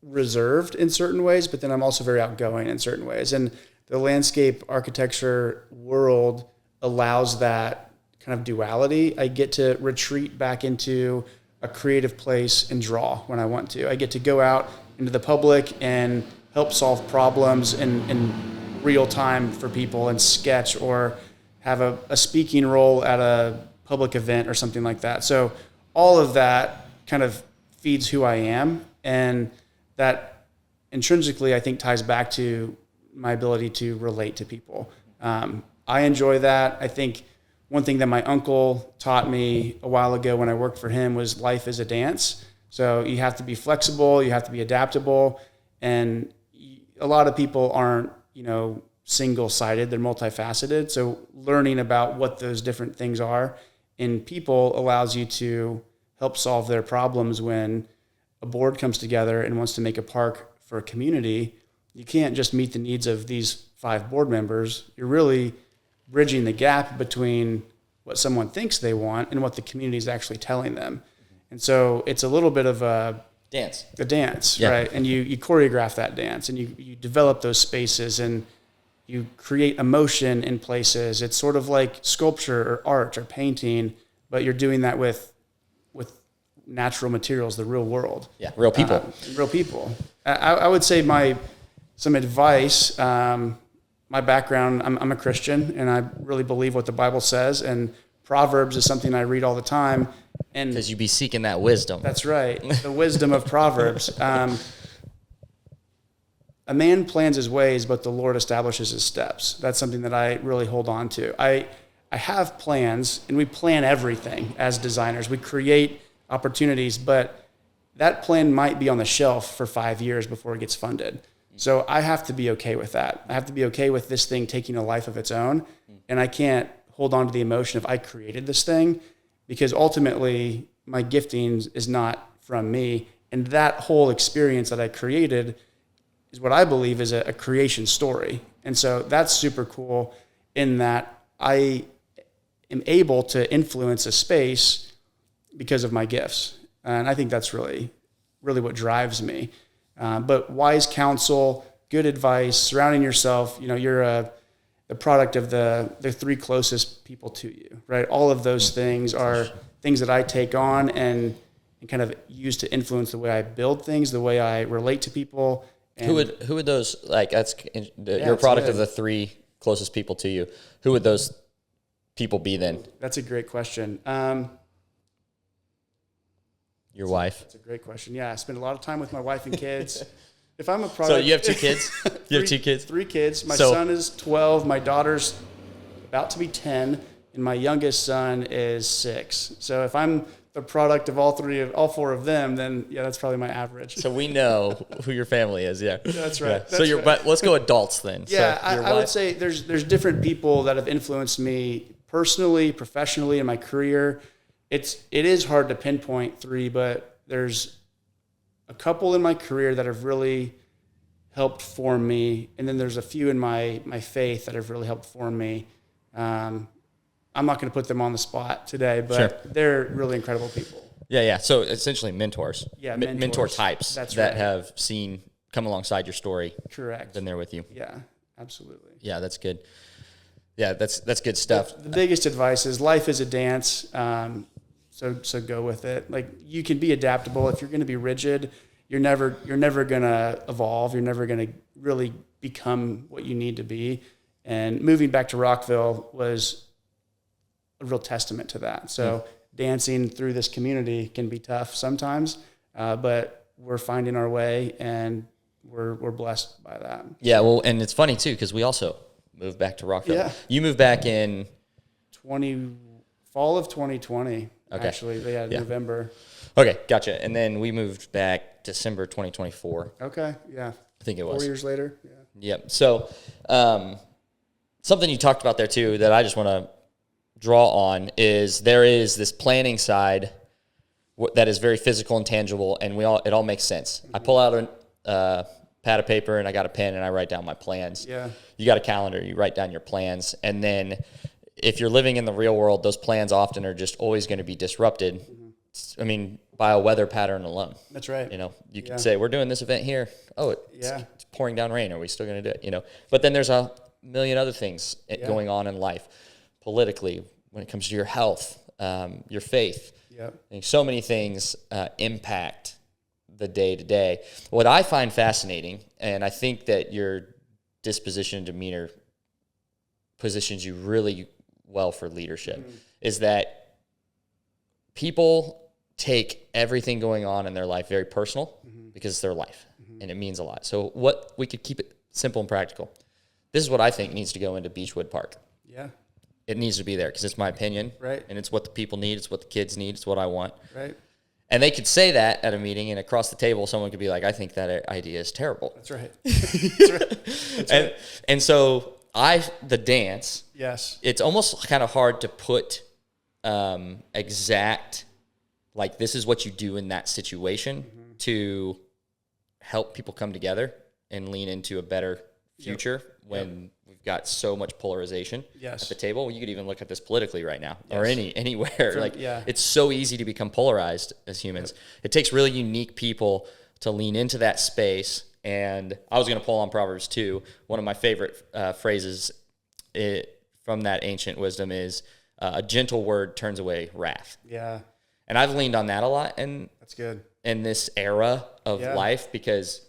[SPEAKER 2] reserved in certain ways, but then I'm also very outgoing in certain ways. And the landscape architecture world allows that kind of duality. I get to retreat back into a creative place and draw when I want to. I get to go out into the public and help solve problems in real time for people and sketch or have a speaking role at a public event or something like that. So all of that kind of feeds who I am, and that intrinsically I think ties back to my ability to relate to people. I enjoy that. I think one thing that my uncle taught me a while ago when I worked for him was life is a dance. So you have to be flexible, you have to be adaptable, and a lot of people aren't, single-sided, they're multifaceted. So learning about what those different things are in people allows you to help solve their problems. When a board comes together and wants to make a park for a community, you can't just meet the needs of these 5 board members. You're really bridging the gap between what someone thinks they want and what the community is actually telling them. And so it's a little bit of a dance, yeah. Right? And you choreograph that dance, and you develop those spaces, and you create emotion in places. It's sort of like sculpture or art or painting, but you're doing that with natural materials, the real world.
[SPEAKER 1] Yeah, real people.
[SPEAKER 2] I would say some advice, my background, I'm a Christian, and I really believe what the Bible says, and Proverbs is something I read all the time. And
[SPEAKER 1] because you be seeking that wisdom. That's
[SPEAKER 2] right, the wisdom of Proverbs. A man plans his ways, but the Lord establishes his steps. That's something that I really hold on to. I have plans, and we plan everything as designers. We create opportunities, but that plan might be on the shelf for 5 years before it gets funded. So I have to be okay with that. I have to be okay with this thing taking a life of its own, and I can't hold on to the emotion of I created this thing, because ultimately my gifting is not from me, and that whole experience that I created is what I believe is a creation story. And so that's super cool in that I am able to influence a space because of my gifts. And I think that's really, really what drives me. But wise counsel, good advice, surrounding yourself, you're the product of the 3 closest people to you, right? All of those things are things that I take on and kind of use to influence the way I build things, the way I relate to people. And
[SPEAKER 1] who would those, like, you're a product of the 3 closest people to you. Who would those people be then?
[SPEAKER 2] That's a great question.
[SPEAKER 1] Your wife?
[SPEAKER 2] That's a great question. Yeah, I spend a lot of time with my wife and kids. If I'm a product...
[SPEAKER 1] So you have 2 kids? You have 2 kids?
[SPEAKER 2] 3 kids. My son is 12. My daughter's about to be 10. And my youngest son is 6. So if I'm the product of all 4 of them, then yeah, that's probably my average.
[SPEAKER 1] So we know who your family is, yeah.
[SPEAKER 2] That's right.
[SPEAKER 1] Yeah. So but let's go adults then.
[SPEAKER 2] Yeah, so I would say there's different people that have influenced me personally, professionally, in my career. It is hard to pinpoint 3, but there's a couple in my career that have really helped form me, and then there's a few in my faith that have really helped form me. I'm not going to put them on the spot today, but they're really incredible people.
[SPEAKER 1] Yeah. So essentially mentors.
[SPEAKER 2] Yeah,
[SPEAKER 1] mentor types
[SPEAKER 2] that
[SPEAKER 1] have come alongside your story.
[SPEAKER 2] Correct.
[SPEAKER 1] Been there with you.
[SPEAKER 2] Yeah, absolutely.
[SPEAKER 1] Yeah, that's good. Yeah, that's good stuff.
[SPEAKER 2] The biggest advice is life is a dance. So go with it. Like, you can be adaptable. If you're going to be rigid, you're never going to evolve. You're never going to really become what you need to be. And moving back to Rockville was a real testament to that. So dancing through this community can be tough sometimes, but we're finding our way, and we're blessed by that.
[SPEAKER 1] Yeah, well, and it's funny too, because we also moved back to Rockville. Yeah. You moved back in
[SPEAKER 2] fall of 2020.
[SPEAKER 1] Okay.
[SPEAKER 2] Actually, yeah. November.
[SPEAKER 1] Okay, gotcha. And then we moved back December 2024.
[SPEAKER 2] Okay, yeah.
[SPEAKER 1] I think it was
[SPEAKER 2] 4 years later. Yeah.
[SPEAKER 1] Yep. So something you talked about there too that I just want to draw on is there is this planning side that is very physical and tangible, and it all makes sense. Mm-hmm. I pull out a pad of paper, and I got a pen, and I write down my plans.
[SPEAKER 2] Yeah.
[SPEAKER 1] You got a calendar, you write down your plans, and then if you're living in the real world, those plans often are just always going to be disrupted. Mm-hmm. I mean, by a weather pattern alone.
[SPEAKER 2] That's right.
[SPEAKER 1] You could say, we're doing this event here. Oh, it's pouring down rain. Are we still going to do it? But then there's a million other things going on in life, politically, when it comes to your health, your faith.
[SPEAKER 2] Yep.
[SPEAKER 1] I think so many things impact the day-to-day. What I find fascinating, and I think that your disposition and demeanor positions you really well for leadership, is that people take everything going on in their life very personal because it's their life, and it means a lot. So we could keep it simple and practical. this is what I think needs to go into Beechwood Park.
[SPEAKER 2] Yeah.
[SPEAKER 1] It needs to be there because it's my opinion.
[SPEAKER 2] Right.
[SPEAKER 1] And it's what the people need. It's what the kids need. It's what I want.
[SPEAKER 2] Right.
[SPEAKER 1] And they could say that at a meeting, and across the table, someone could be like, I think that idea is terrible.
[SPEAKER 2] That's right. That's right. That's right.
[SPEAKER 1] And so the dance,
[SPEAKER 2] yes,
[SPEAKER 1] it's almost kind of hard to put exact, like this is what you do in that situation to help people come together and lean into a better future when we've got so much polarization at the table. You could even look at this politically right now or anywhere. It's so easy to become polarized as humans. It takes really unique people to lean into that space. And I was going to pull on Proverbs 2. One of my favorite phrases from that ancient wisdom is a gentle word turns away wrath.
[SPEAKER 2] Yeah.
[SPEAKER 1] And I've leaned on that a lot. And
[SPEAKER 2] that's good
[SPEAKER 1] in this era of life, because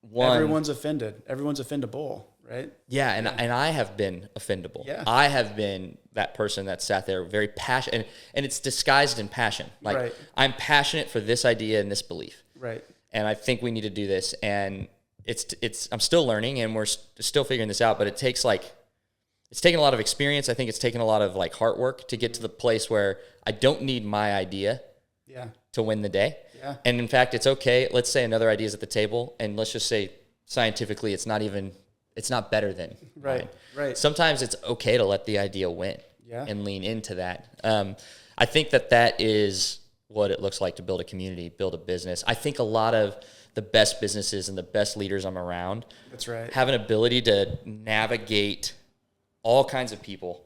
[SPEAKER 2] everyone's offended. Everyone's offendable, right?
[SPEAKER 1] Yeah, and I have been offendable.
[SPEAKER 2] Yeah.
[SPEAKER 1] I have been that person that sat there very passionate, and it's disguised in passion. Like, I'm passionate for this idea and this belief.
[SPEAKER 2] Right.
[SPEAKER 1] And I think we need to do this. And I'm still learning, and we're still figuring this out, but it's taken a lot of experience. I think it's taken a lot of heart work to get to the place where I don't need my idea to win the day.
[SPEAKER 2] Yeah.
[SPEAKER 1] And in fact, it's okay. Let's say another idea is at the table, and let's just say scientifically, it's not better than mine.
[SPEAKER 2] Right.
[SPEAKER 1] Sometimes it's okay to let the idea win and lean into that. I think that is what it looks like to build a community, build a business. I think a lot of the best businesses and the best leaders I'm around have an ability to navigate all kinds of people,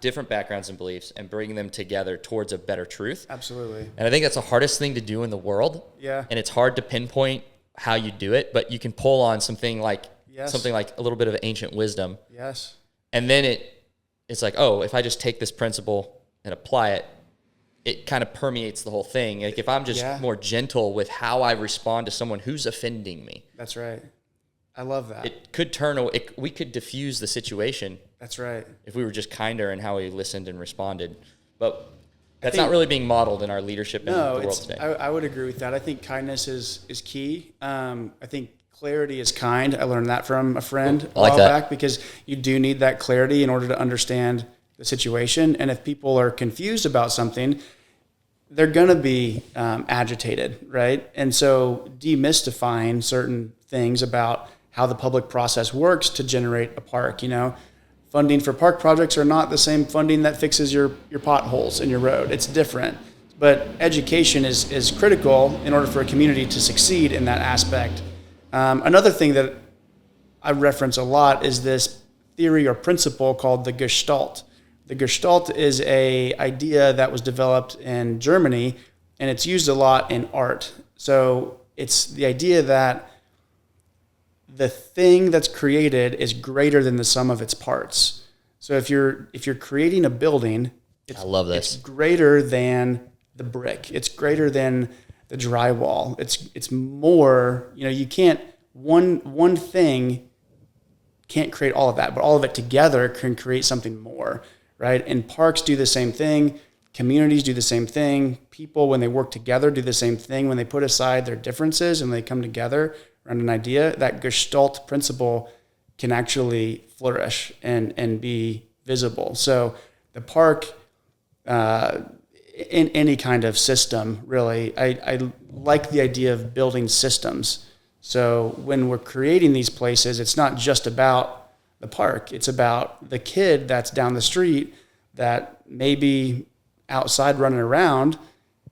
[SPEAKER 1] different backgrounds and beliefs, and bring them together towards a better truth.
[SPEAKER 2] Absolutely.
[SPEAKER 1] And I think that's the hardest thing to do in the world.
[SPEAKER 2] Yeah.
[SPEAKER 1] And it's hard to pinpoint how you do it, but you can pull on something like a little bit of ancient wisdom.
[SPEAKER 2] Yes.
[SPEAKER 1] And then it's like, oh, if I just take this principle and apply it, it kind of permeates the whole thing. Like if I'm just more gentle with how I respond to someone who's offending me.
[SPEAKER 2] That's right. I love that.
[SPEAKER 1] It could we could diffuse the situation.
[SPEAKER 2] That's right.
[SPEAKER 1] If we were just kinder in how we listened and responded. But that's not really being modeled in our leadership in the world today.
[SPEAKER 2] I would agree with that. I think kindness is key. I think clarity is kind. I learned that from a friend a while back, because you do need that clarity in order to understand the situation. And if people are confused about something, they're going to be agitated, right? And so demystifying certain things about how the public process works to generate a park, funding for park projects are not the same funding that fixes your potholes in your road. It's different. But education is critical in order for a community to succeed in that aspect. Another thing that I reference a lot is this theory or principle called the Gestalt. The Gestalt is an idea that was developed in Germany, and it's used a lot in art. So it's the idea that the thing that's created is greater than the sum of its parts. So if you're creating a building,
[SPEAKER 1] I love this.
[SPEAKER 2] It's greater than the brick. It's greater than the drywall. It's more. You can't one thing can't create all of that, but all of it together can create something more, right? And parks do the same thing. Communities do the same thing. People, when they work together, do the same thing. When they put aside their differences and they come together around an idea, that Gestalt principle can actually flourish and be visible. So the park, in any kind of system, really, I like the idea of building systems. So when we're creating these places, it's not just about the park. It's about the kid that's down the street that may be outside running around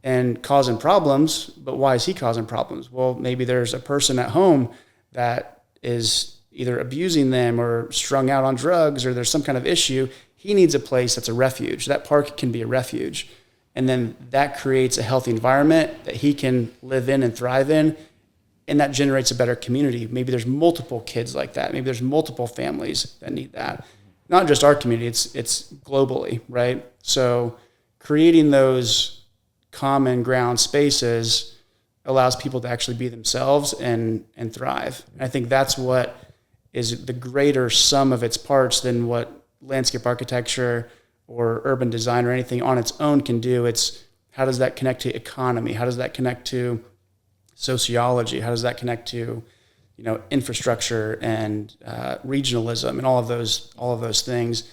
[SPEAKER 2] and causing problems, but why is he causing problems? Well, maybe there's a person at home that is either abusing them or strung out on drugs, or there's some kind of issue. He needs a place that's a refuge. That park can be a refuge. And then that creates a healthy environment that he can live in and thrive in, and that generates a better community. Maybe there's multiple kids like that. Maybe there's multiple families that need that. Not just our community, it's globally, right? So creating those common ground spaces allows people to actually be themselves and thrive. And I think that's what is the greater sum of its parts than what landscape architecture or urban design or anything on its own can do. It's how does that connect to economy? How does that connect to sociology? How does that connect to infrastructure and regionalism and all of those things.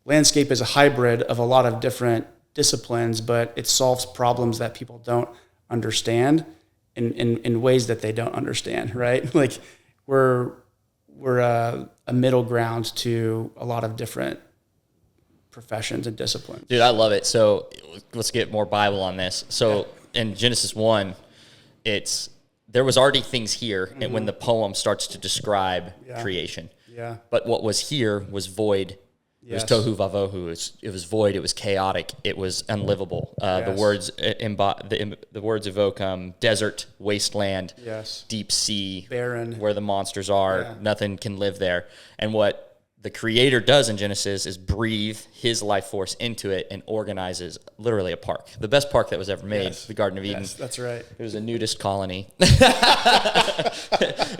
[SPEAKER 2] Landscape is a hybrid of a lot of different disciplines, but it solves problems that people don't understand in ways that they don't understand, right? Like we're a middle ground to a lot of different professions and disciplines.
[SPEAKER 1] Dude, I love it. So let's get more Bible on this. So in Genesis 1, there was already things here, and when the poem starts to describe creation. Yeah. But what was here was void. It was tohu vavohu. It was void. It was chaotic. It was unlivable. The words evoke desert, wasteland, deep sea,
[SPEAKER 2] barren,
[SPEAKER 1] where the monsters are. Yeah. Nothing can live there. And what the Creator does in Genesis is breathe His life force into it and organizes literally a park. The best park that was ever made, the Garden of Eden.
[SPEAKER 2] Yes, that's right.
[SPEAKER 1] It was a nudist colony. It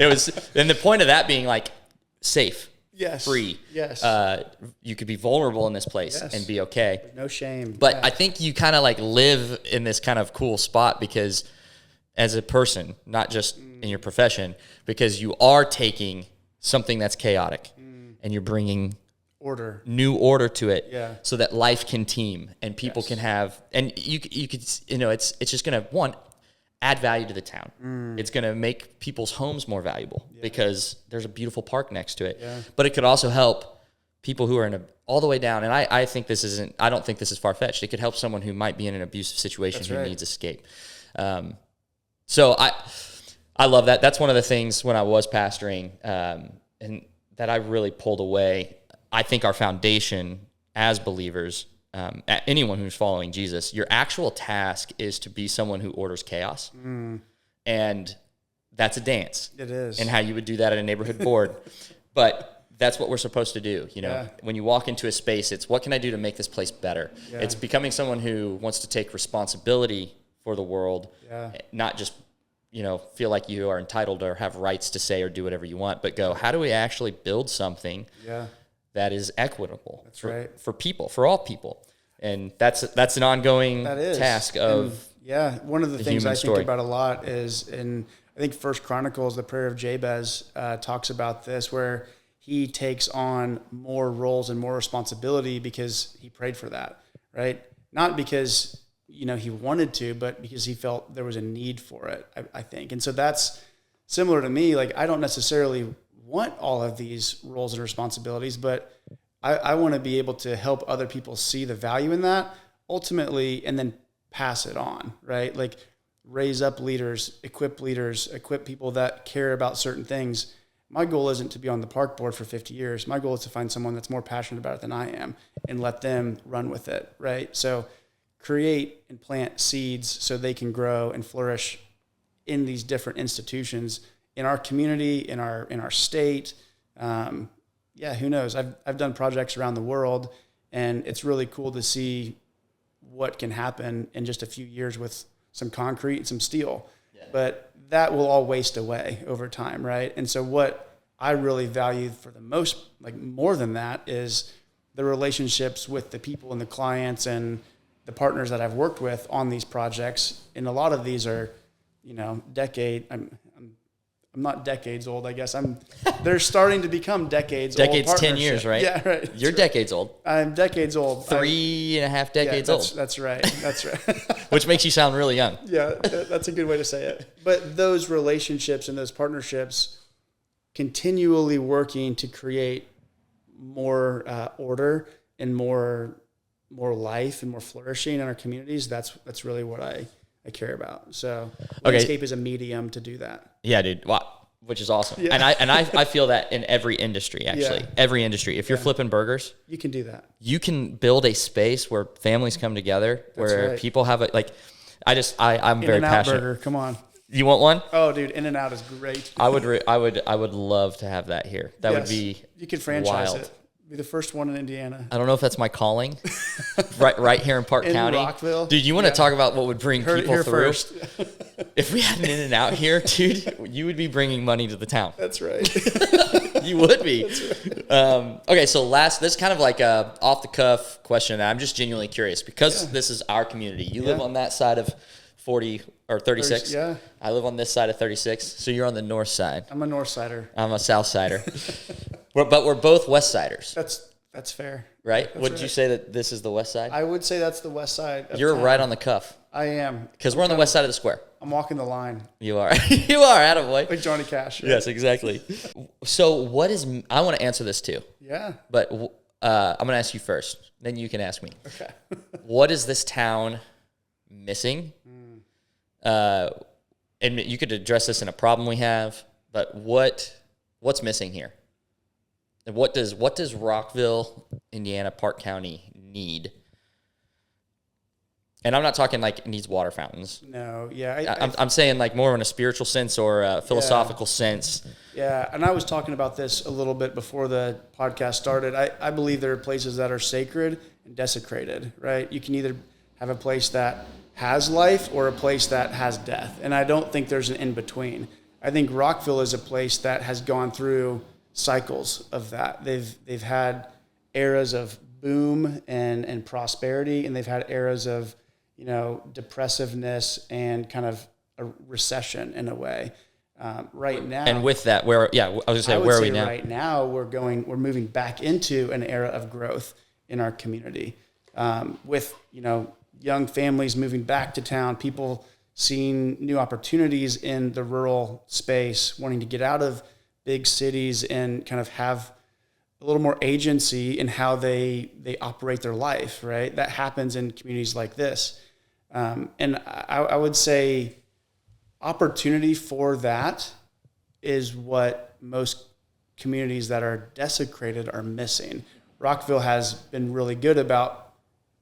[SPEAKER 1] was, and the point of that being like safe.
[SPEAKER 2] Yes.
[SPEAKER 1] Free.
[SPEAKER 2] Yes.
[SPEAKER 1] You could be vulnerable in this place and be okay.
[SPEAKER 2] No shame.
[SPEAKER 1] But I think you kind of like live in this kind of cool spot because as a person, not just in your profession, because you are taking something that's chaotic and you're bringing new order to it so that life can team and people can have, and you could, it's just going to add value to the town. It's going to make people's homes more valuable because there's a beautiful park next to it. Yeah. But it could also help people who are all the way down. And I think I don't think this is far-fetched. It could help someone who might be in an abusive situation who needs escape. So I love that. That's one of the things when I was pastoring and that I really pulled away. I think our foundation as believers, anyone who's following Jesus, your actual task is to be someone who orders chaos. And that's a dance.
[SPEAKER 2] It is.
[SPEAKER 1] And how you would do that at a neighborhood board. But that's what we're supposed to do. When you walk into a space, it's what can I do to make this place better? Yeah. It's becoming someone who wants to take responsibility for the world, not just feel like you are entitled or have rights to say or do whatever you want, but go, how do we actually build something that is equitable for people, for all people? And that's an ongoing task of
[SPEAKER 2] one of the things I think about a lot is in, I think First Chronicles, the prayer of Jabez talks about this, where he takes on more roles and more responsibility because he prayed for that, right? Not because he wanted to, but because he felt there was a need for it, I think. And so that's similar to me. Like, I don't necessarily want all of these roles and responsibilities, but I want to be able to help other people see the value in that ultimately, and then pass it on, right? Like raise up leaders, equip people that care about certain things. My goal isn't to be on the park board for 50 years. My goal is to find someone that's more passionate about it than I am and let them run with it, right? So create and plant seeds so they can grow and flourish in these different institutions in our community, in our state. Who knows? I've done projects around the world, and it's really cool to see what can happen in just a few years with some concrete and some steel. Yeah. But that will all waste away over time, right? And so what I really value for the most, like more than that, is the relationships with the people and the clients and the partners that I've worked with on these projects. And a lot of these are, I'm not decades old, I guess. They're starting to become decades old.
[SPEAKER 1] Decades, 10 years, right?
[SPEAKER 2] Yeah, right.
[SPEAKER 1] You're decades old.
[SPEAKER 2] I'm decades old.
[SPEAKER 1] 3.5 decades old.
[SPEAKER 2] That's right. That's right.
[SPEAKER 1] Which makes you sound really young.
[SPEAKER 2] Yeah, that's a good way to say it. But those relationships and those partnerships, continually working to create more order and more life and more flourishing in our communities, that's really what I care about. So landscape is a medium to do that.
[SPEAKER 1] Yeah, dude. Wow. Which is awesome. Yeah. And I feel that in every industry, actually. Yeah. Every industry. If you're flipping burgers,
[SPEAKER 2] you can do that.
[SPEAKER 1] You can build a space where families come together, where people have I'm very passionate.
[SPEAKER 2] Burger, come on.
[SPEAKER 1] You want one?
[SPEAKER 2] Oh, dude, In-N-Out is great.
[SPEAKER 1] I would love to have that here. That would be
[SPEAKER 2] You could franchise it. Be the first one in Indiana.
[SPEAKER 1] I don't know if that's my calling. right here in Park County.
[SPEAKER 2] Rockville.
[SPEAKER 1] Dude, you want to talk about what would bring people through?
[SPEAKER 2] First.
[SPEAKER 1] If we had an In-N-Out here, dude, you would be bringing money to the town.
[SPEAKER 2] That's right.
[SPEAKER 1] You would be.
[SPEAKER 2] That's right.
[SPEAKER 1] Okay, so this is kind of like a off-the-cuff question. I'm just genuinely curious because this is our community. You live on that side of 40 or 36.
[SPEAKER 2] Yeah.
[SPEAKER 1] I live on this side of 36. So you're on the north side.
[SPEAKER 2] I'm a north sider.
[SPEAKER 1] I'm a south sider. But we're both west siders.
[SPEAKER 2] That's fair.
[SPEAKER 1] Right?
[SPEAKER 2] That's
[SPEAKER 1] Would
[SPEAKER 2] right.
[SPEAKER 1] you say that this is the west side?
[SPEAKER 2] I would say that's the west side.
[SPEAKER 1] You're right on the cuff.
[SPEAKER 2] I am.
[SPEAKER 1] Because we're on the west side of the square.
[SPEAKER 2] I'm walking the line.
[SPEAKER 1] You are. You are, attaboy.
[SPEAKER 2] Like Johnny Cash. Right?
[SPEAKER 1] Yes, exactly. So I want to answer this too.
[SPEAKER 2] Yeah.
[SPEAKER 1] But I'm going to ask you first. Then you can ask me.
[SPEAKER 2] Okay.
[SPEAKER 1] What is this town missing? And you could address this in a problem we have, but what's missing here? And what does Rockville, Indiana, Park County need? And I'm not talking like it needs water fountains.
[SPEAKER 2] No, yeah.
[SPEAKER 1] I'm saying like more in a spiritual sense or a philosophical sense.
[SPEAKER 2] Yeah, and I was talking about this a little bit before the podcast started. I believe there are places that are sacred and desecrated, right? You can either have a place that has life or a place that has death. And I don't think there's an in-between. I think Rockville is a place that has gone through cycles of that. They've had eras of boom and prosperity, and they've had eras of, depressiveness and kind of a recession in a way. Right now,
[SPEAKER 1] And with that, where I was gonna say, where are we now?
[SPEAKER 2] Right now, we're moving back into an era of growth in our community, with young families moving back to town, people seeing new opportunities in the rural space, wanting to get out of big cities and kind of have a little more agency in how they operate their life, right? That happens in communities like this. And I would say opportunity for that is what most communities that are desecrated are missing. Rockville has been really good about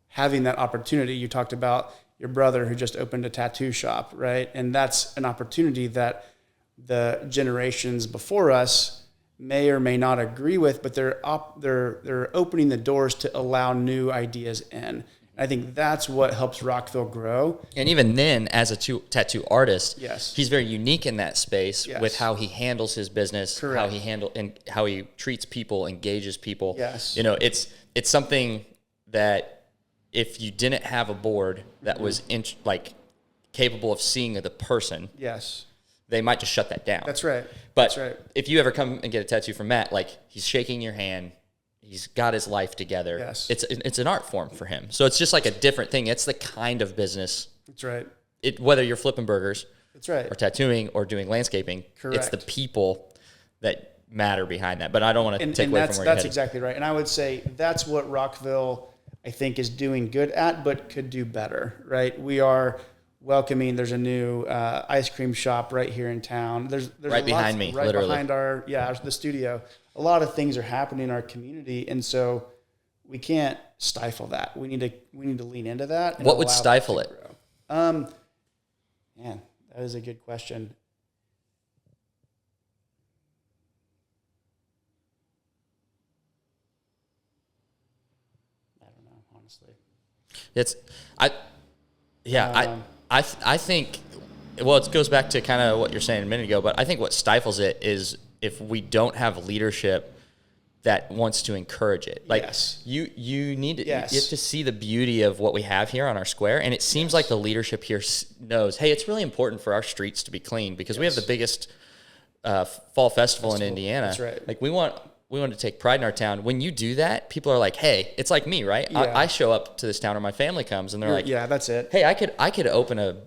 [SPEAKER 2] having that opportunity. You talked about your brother who just opened a tattoo shop, right? And that's an opportunity that the generations before us may or may not agree with, but they're opening the doors to allow new ideas in. I think that's what helps Rockville grow.
[SPEAKER 1] And even then, as a tattoo artist,
[SPEAKER 2] yes,
[SPEAKER 1] he's very unique in that space
[SPEAKER 2] yes,
[SPEAKER 1] with how he handles his business,
[SPEAKER 2] correct,
[SPEAKER 1] how he treats people, engages people.
[SPEAKER 2] Yes,
[SPEAKER 1] it's something that if you didn't have a board that was capable of seeing the person,
[SPEAKER 2] yes,
[SPEAKER 1] they might just shut that down.
[SPEAKER 2] That's right.
[SPEAKER 1] But
[SPEAKER 2] that's right.
[SPEAKER 1] If you ever come and get a tattoo from Matt, like he's shaking your hand, he's got his life together.
[SPEAKER 2] Yes.
[SPEAKER 1] It's an art form for him. So it's just like a different thing. It's the kind of business.
[SPEAKER 2] That's right.
[SPEAKER 1] Whether you're flipping burgers,
[SPEAKER 2] that's right,
[SPEAKER 1] or tattooing or doing landscaping,
[SPEAKER 2] correct,
[SPEAKER 1] it's the people that matter behind that. But I don't want to take away from where you're
[SPEAKER 2] that's
[SPEAKER 1] headed.
[SPEAKER 2] exactly right. And I would say that's what Rockville, I think, is doing good at, but could do better, right? We are welcoming. There's a new ice cream shop right here in town. There's
[SPEAKER 1] right behind me,
[SPEAKER 2] right
[SPEAKER 1] literally
[SPEAKER 2] behind the studio. A lot of things are happening in our community, and so we can't stifle that. We need to lean into that.
[SPEAKER 1] What would stifle it?
[SPEAKER 2] Man, that is a good question. I don't know, honestly.
[SPEAKER 1] I think, well, it goes back to kind of what you're saying a minute ago, but I think what stifles it is if we don't have leadership that wants to encourage it. Like,
[SPEAKER 2] yes,
[SPEAKER 1] you need to,
[SPEAKER 2] yes,
[SPEAKER 1] you have to see the beauty of what we have here on our square. And it seems like the leadership here knows, hey, it's really important for our streets to be clean because we have the biggest fall festival in Indiana.
[SPEAKER 2] That's right.
[SPEAKER 1] Like we want to take pride in our town. When you do that, people are like, hey, it's like me, right?
[SPEAKER 2] Yeah.
[SPEAKER 1] I show up to this town or my family comes and they're like,
[SPEAKER 2] yeah, that's it.
[SPEAKER 1] Hey, I could open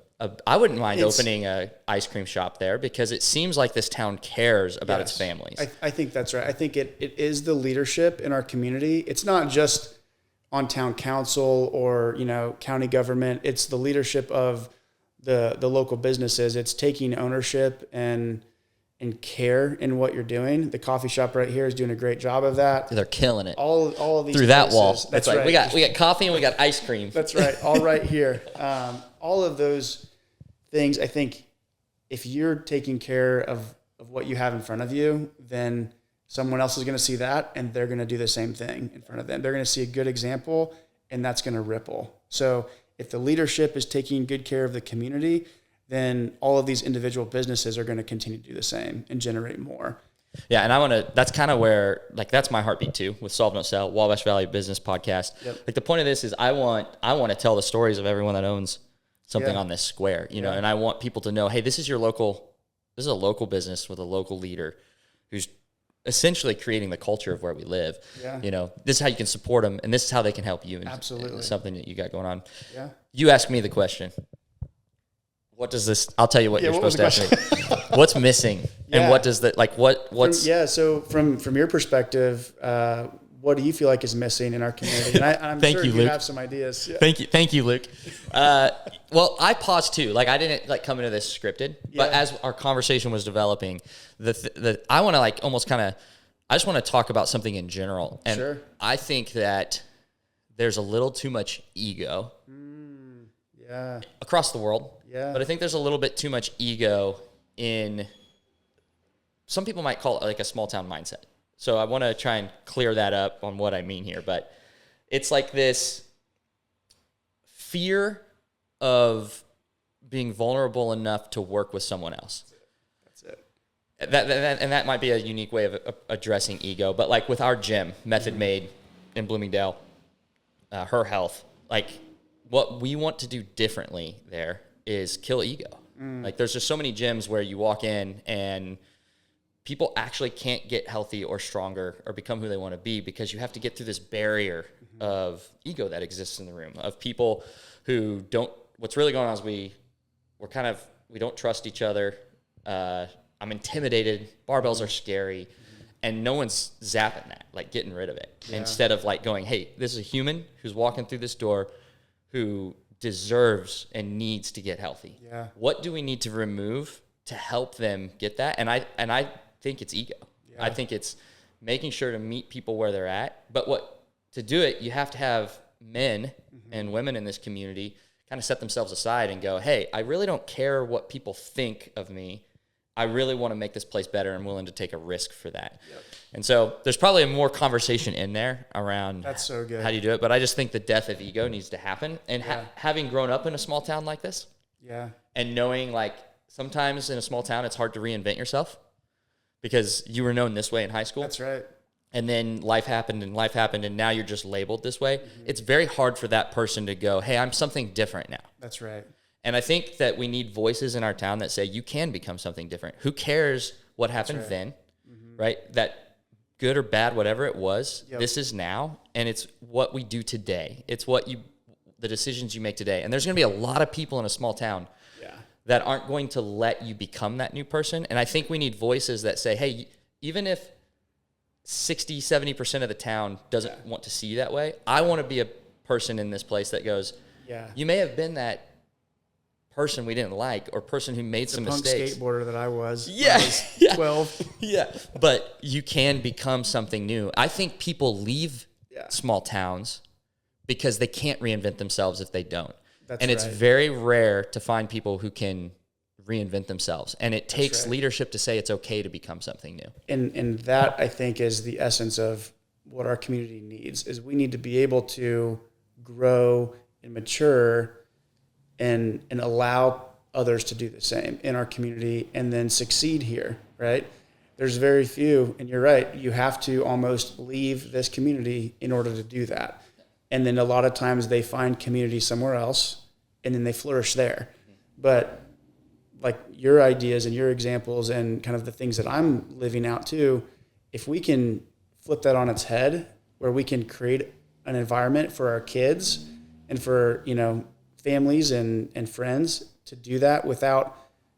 [SPEAKER 1] I wouldn't mind opening a ice cream shop there because it seems like this town cares about its families.
[SPEAKER 2] I think that's right. I think it is the leadership in our community. It's not just on town council or, county government. It's the leadership of the local businesses. It's taking ownership and care in what you're doing. The coffee shop right here is doing a great job of that.
[SPEAKER 1] They're killing it.
[SPEAKER 2] All of these
[SPEAKER 1] through
[SPEAKER 2] places,
[SPEAKER 1] that wall.
[SPEAKER 2] That's
[SPEAKER 1] right.
[SPEAKER 2] right.
[SPEAKER 1] We got coffee and we got ice cream.
[SPEAKER 2] That's right. All right here. All of those things, I think if you're taking care of what you have in front of you, then someone else is going to see that and they're going to do the same thing in front of them. They're going to see a good example and that's going to ripple. So if the leadership is taking good care of the community, then all of these individual businesses are going to continue to do the same and generate more.
[SPEAKER 1] Yeah, and that's kind of where, that's my heartbeat too, with Solve Don't Sell, Wabash Valley Business Podcast.
[SPEAKER 2] Yep.
[SPEAKER 1] The point of this is I want to tell the stories of everyone that owns something on this square, you know, and I want people to know, hey, this is a local business with a local leader who's essentially creating the culture of where we live. Yeah. You know, this is how you can support them, and this is how they can help you. And
[SPEAKER 2] absolutely.
[SPEAKER 1] It's something that you got going on.
[SPEAKER 2] Yeah.
[SPEAKER 1] You ask me the question. What does this? I'll tell you what you're supposed to ask me. What's missing, and what does that like? What's?
[SPEAKER 2] So from your perspective, what do you feel like is missing in our community? And I'm
[SPEAKER 1] Thank
[SPEAKER 2] sure
[SPEAKER 1] you,
[SPEAKER 2] you
[SPEAKER 1] Luke.
[SPEAKER 2] have some ideas. Yeah.
[SPEAKER 1] Thank you, Luke. Well, I paused too. Like I didn't like come into this scripted, but as our conversation was developing, I want to like almost kind of, I just want to talk about something in general, and I think that there's a little too much ego. Across the world. Yeah. But I think there's a little bit too much ego in, some people might call it like a small town mindset. So I want to try and clear that up on what I mean here. But it's like this fear of being vulnerable enough to work with someone else.
[SPEAKER 2] That's it.
[SPEAKER 1] And that might be a unique way of addressing ego. But like with our gym, Method Made in Bloomingdale, Her Health, like what we want to do differently there is kill ego. Like there's just so many gyms where you walk in and people actually can't get healthy or stronger or become who they want to be because you have to get through this barrier of ego that exists in the room, of people who don't, what's really going on is we don't trust each other. I'm intimidated. Barbells are scary. And no one's zapping that, like getting rid of it. Yeah. Instead of like going, hey, this is a human who's walking through this door who deserves and needs to get healthy. Yeah. What do we need to remove to help them get that? And I think it's ego. Yeah. I think it's making sure to meet people where they're at. But to do it, you have to have men and women in this community kind of set themselves aside and go, hey, I really don't care what people think of me. I really want to make this place better and willing to take a risk for that. Yep. And so there's probably a more conversation in there around
[SPEAKER 2] that's so good.
[SPEAKER 1] How do you do it. But I just think the death of ego needs to happen. And having grown up in a small town like this, and knowing like sometimes in a small town it's hard to reinvent yourself because you were known this way in high school.
[SPEAKER 2] That's right.
[SPEAKER 1] And then life happened and now you're just labeled this way. It's very hard for that person to go, hey, I'm something different now.
[SPEAKER 2] That's right.
[SPEAKER 1] And I think that we need voices in our town that say you can become something different. Who cares what happened then, right? That good or bad, whatever it was, this is now, and it's what we do today. It's the decisions you make today. And there's going to be a lot of people in a small town that aren't going to let you become that new person. And I think we need voices that say, hey, even if 60, 70% of the town doesn't want to see you that way, I want to be a person in this place that goes, you may have been that person we didn't like or person who made some mistakes.
[SPEAKER 2] The punk skateboarder that I was. When I was 12.
[SPEAKER 1] But you can become something new. I think people leave small towns because they can't reinvent themselves if they don't. It's very rare to find people who can reinvent themselves. And it takes leadership to say it's okay to become something new.
[SPEAKER 2] And that, I think, is the essence of what our community needs, is we need to be able to grow and mature and allow others to do the same in our community and then succeed here, right? There's very few, and you're right, you have to almost leave this community in order to do that. And then a lot of times they find community somewhere else, and then they flourish there. But like your ideas and your examples and kind of the things that I'm living out too, if we can flip that on its head, where we can create an environment for our kids and for, families and friends to do that without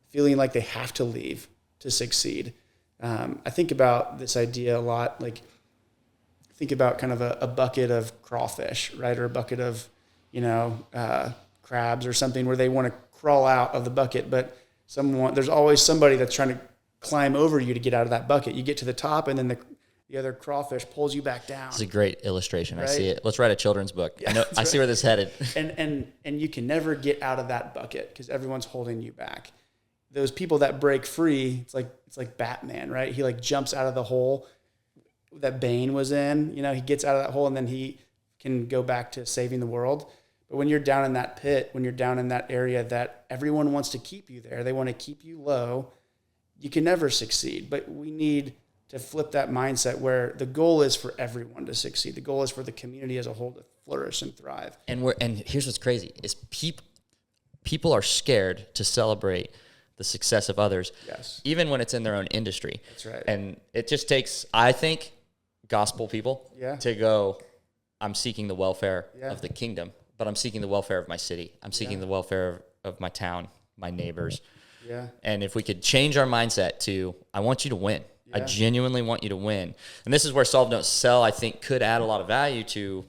[SPEAKER 2] feeling like they have to leave to succeed. I think about this idea a lot, like think about kind of a bucket of crawfish, right? Or a bucket of, crabs or something where they want to crawl out of the bucket, but there's always somebody that's trying to climb over you to get out of that bucket. You get to the top and then the other crawfish pulls you back down.
[SPEAKER 1] It's a great illustration. Right? I see it. Let's write a children's book.
[SPEAKER 2] Yeah,
[SPEAKER 1] I see where this is headed.
[SPEAKER 2] And you can never get out of that bucket because everyone's holding you back. Those people that break free, it's like Batman, right? He like jumps out of the hole that Bane was in. He gets out of that hole and then he can go back to saving the world. But when you're down in that pit, when you're down in that area that everyone wants to keep you there, they want to keep you low, you can never succeed. But we need to flip that mindset where the goal is for everyone to succeed. The goal is for the community as a whole to flourish and thrive.
[SPEAKER 1] And here's what's crazy is people are scared to celebrate the success of others,
[SPEAKER 2] Yes.
[SPEAKER 1] even when it's in their own industry.
[SPEAKER 2] That's right.
[SPEAKER 1] And it just takes, I think, gospel people to go, I'm seeking the welfare of the kingdom, but I'm seeking the welfare of my city. I'm seeking the welfare of my town, my neighbors.
[SPEAKER 2] Yeah.
[SPEAKER 1] And if we could change our mindset to, I want you to win. I genuinely want you to win. And this is where Solve Don't Sell, I think, could add a lot of value to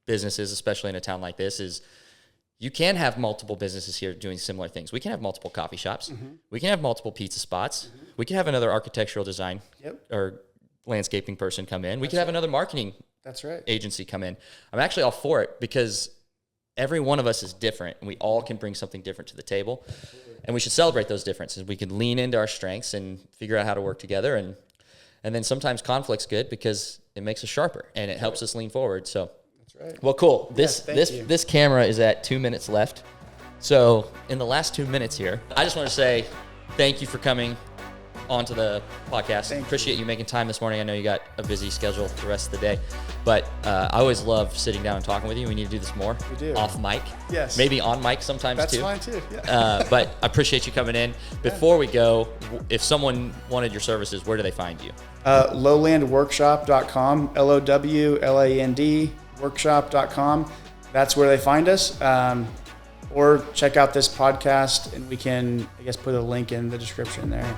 [SPEAKER 1] businesses, especially in a town like this, is you can have multiple businesses here doing similar things. We can have multiple coffee shops. We can have multiple pizza spots. We can have another architectural design or landscaping person come in. We can have another marketing agency come in. I'm actually all for it because every one of us is different and we all can bring something different to the table. And we should celebrate those differences. We can lean into our strengths and figure out how to work together. And then sometimes conflict's good because it makes us sharper and it helps us lean forward. So that's right. Well, cool. This camera is at 2 minutes left. So in the last 2 minutes here, I just want to say thank you for coming onto the podcast. Appreciate you making time this morning. I know you got a busy schedule the rest of the day, but I always love sitting down and talking with you. We need to do this more. We do. Off mic. Yes. Maybe on mic sometimes too.
[SPEAKER 2] That's fine too. Yeah.
[SPEAKER 1] But I appreciate you coming in. Before we go, if someone wanted your services, where do they find you?
[SPEAKER 2] Lowlandworkshop.com, LOWLAND workshop.com. That's where they find us. Or check out this podcast and we can, I guess, put a link in the description there.